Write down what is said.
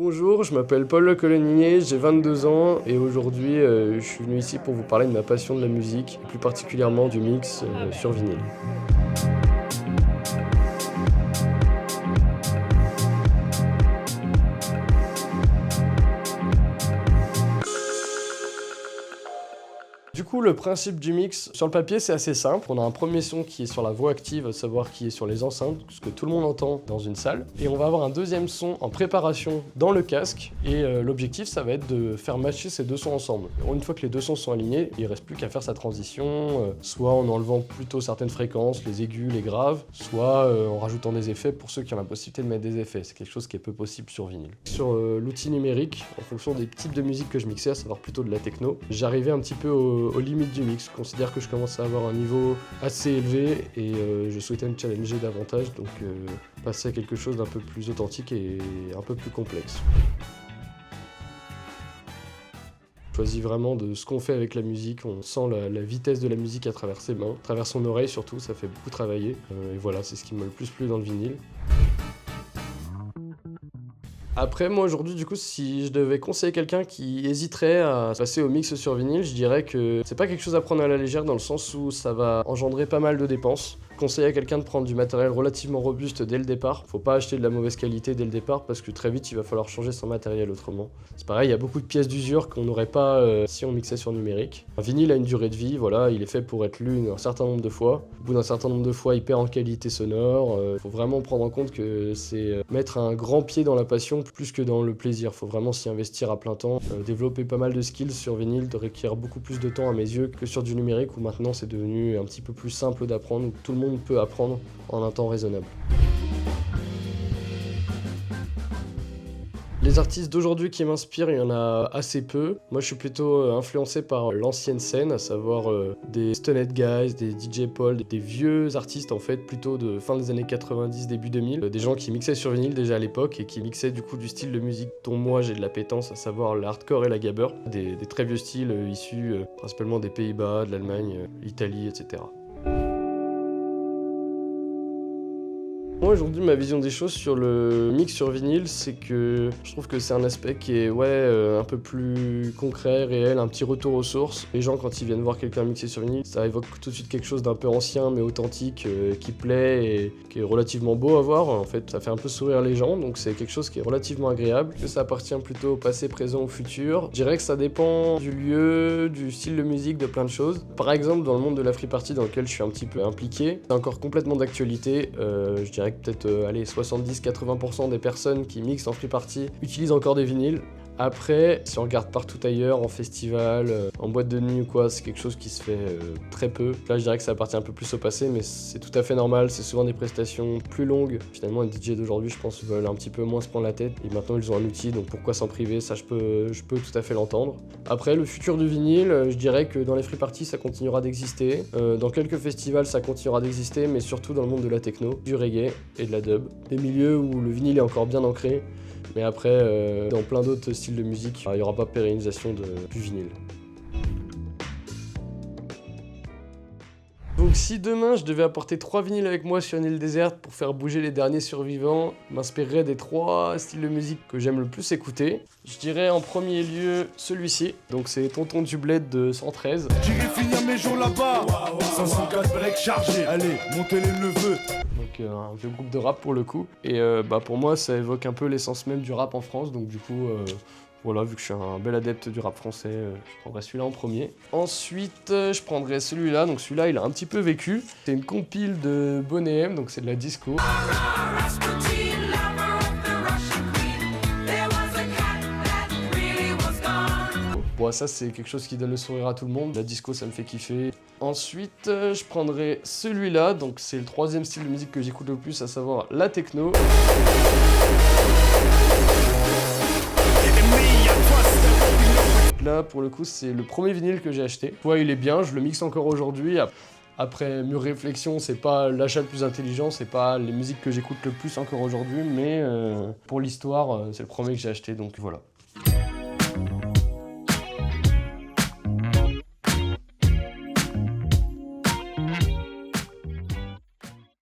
Bonjour, je m'appelle Paul Le Colonnier, j'ai 22 ans et aujourd'hui je suis venu ici pour vous parler de ma passion de la musique, plus particulièrement du mix sur vinyle. Du coup, le principe du mix, sur le papier, c'est assez simple. On a un premier son qui est sur la voix active, à savoir qui est sur les enceintes, ce que tout le monde entend dans une salle. Et on va avoir un deuxième son en préparation dans le casque. Et l'objectif, ça va être de faire matcher ces deux sons ensemble. Une fois que les deux sons sont alignés, il ne reste plus qu'à faire sa transition, soit en enlevant plutôt certaines fréquences, les aigus, les graves, soit en rajoutant des effets pour ceux qui ont la possibilité de mettre des effets. C'est quelque chose qui est peu possible sur vinyle. Sur l'outil numérique, en fonction des types de musique que je mixais, à savoir plutôt de la techno, j'arrivais un petit peu aux limites du mix. Je considère que je commence à avoir un niveau assez élevé et je souhaitais me challenger davantage, donc passer à quelque chose d'un peu plus authentique et un peu plus complexe. Je choisis vraiment de ce qu'on fait avec la musique, on sent la vitesse de la musique à travers ses mains, à travers son oreille surtout, ça fait beaucoup travailler. Et voilà, c'est ce qui m'a le plus plu dans le vinyle. Après, moi aujourd'hui, du coup, si je devais conseiller quelqu'un qui hésiterait à passer au mix sur vinyle, je dirais que c'est pas quelque chose à prendre à la légère dans le sens où ça va engendrer pas mal de dépenses. Conseiller à quelqu'un de prendre du matériel relativement robuste dès le départ. Faut pas acheter de la mauvaise qualité dès le départ parce que très vite il va falloir changer son matériel autrement. C'est pareil, il y a beaucoup de pièces d'usure qu'on n'aurait pas si on mixait sur numérique. Un vinyle a une durée de vie, voilà, il est fait pour être lu un certain nombre de fois. Au bout d'un certain nombre de fois, il perd en qualité sonore. Faut vraiment prendre en compte que c'est mettre un grand pied dans la passion plus que dans le plaisir. Faut vraiment s'y investir à plein temps. Développer pas mal de skills sur vinyle requiert beaucoup plus de temps à mes yeux que sur du numérique où maintenant c'est devenu un petit peu plus simple d'apprendre, où tout le monde peut apprendre en un temps raisonnable. Les artistes d'aujourd'hui qui m'inspirent, il y en a assez peu. Moi, je suis plutôt influencé par l'ancienne scène, à savoir des Stoned Guys, des DJ Paul, des vieux artistes en fait, plutôt de fin des années 90, début 2000. Des gens qui mixaient sur vinyle déjà à l'époque et qui mixaient du coup du style de musique dont moi j'ai de l'appétence, à savoir l'hardcore et la gabber. Des très vieux styles issus principalement des Pays-Bas, de l'Allemagne, l'Italie, etc. Moi aujourd'hui ma vision des choses sur le mix sur vinyle, c'est que je trouve que c'est un aspect qui est un peu plus concret, réel, un petit retour aux sources. Les gens quand ils viennent voir quelqu'un mixer sur vinyle, ça évoque tout de suite quelque chose d'un peu ancien mais authentique, qui plaît et qui est relativement beau à voir. En fait ça fait un peu sourire les gens, donc c'est quelque chose qui est relativement agréable. Que ça appartient plutôt au passé, présent ou futur. Je dirais que ça dépend du lieu, du style de musique, de plein de choses. Par exemple dans le monde de la free party dans lequel je suis un petit peu impliqué, c'est encore complètement d'actualité. Je dirais peut-être 70-80% des personnes qui mixent en free party utilisent encore des vinyles. Après, si on regarde partout ailleurs, en festival, en boîte de nuit ou quoi, c'est quelque chose qui se fait très peu. Là, je dirais que ça appartient un peu plus au passé, mais c'est tout à fait normal. C'est souvent des prestations plus longues. Finalement, les DJ d'aujourd'hui, je pense, veulent un petit peu moins se prendre la tête. Et maintenant, ils ont un outil, donc pourquoi s'en priver? Ça, je peux tout à fait l'entendre. Après, le futur du vinyle, je dirais que dans les free parties, ça continuera d'exister. Dans quelques festivals, ça continuera d'exister, mais surtout dans le monde de la techno, du reggae et de la dub. Des milieux où le vinyle est encore bien ancré. Mais après, dans plein d'autres styles de musique, il n'y aura pas pérennisation du vinyle. Donc si demain je devais apporter 3 vinyles avec moi sur une île déserte pour faire bouger les derniers survivants, je m'inspirerais des 3 styles de musique que j'aime le plus écouter. Je dirais en premier lieu celui-ci, donc c'est Tonton du Bled de 113. J'irai finir mes jours là-bas, 504 breaks chargés, allez, montez les neveux. Donc un vieux groupe de rap pour le coup. Et pour moi ça évoque un peu l'essence même du rap en France, donc du coup... Voilà, vu que je suis un bel adepte du rap français, je prendrai celui-là en premier. Ensuite, je prendrai celui-là, donc celui-là il a un petit peu vécu. C'est une compile de Boney M, donc c'est de la disco. Bon, ça c'est quelque chose qui donne le sourire à tout le monde. La disco ça me fait kiffer. Ensuite, je prendrai celui-là, donc c'est le 3e style de musique que j'écoute le plus, à savoir la techno. Là, pour le coup, c'est le premier vinyle que j'ai acheté. Ouais, il est bien, je le mixe encore aujourd'hui. Après mûre réflexion, c'est pas l'achat le plus intelligent, c'est pas les musiques que j'écoute le plus encore aujourd'hui, mais pour l'histoire, c'est le premier que j'ai acheté, donc voilà.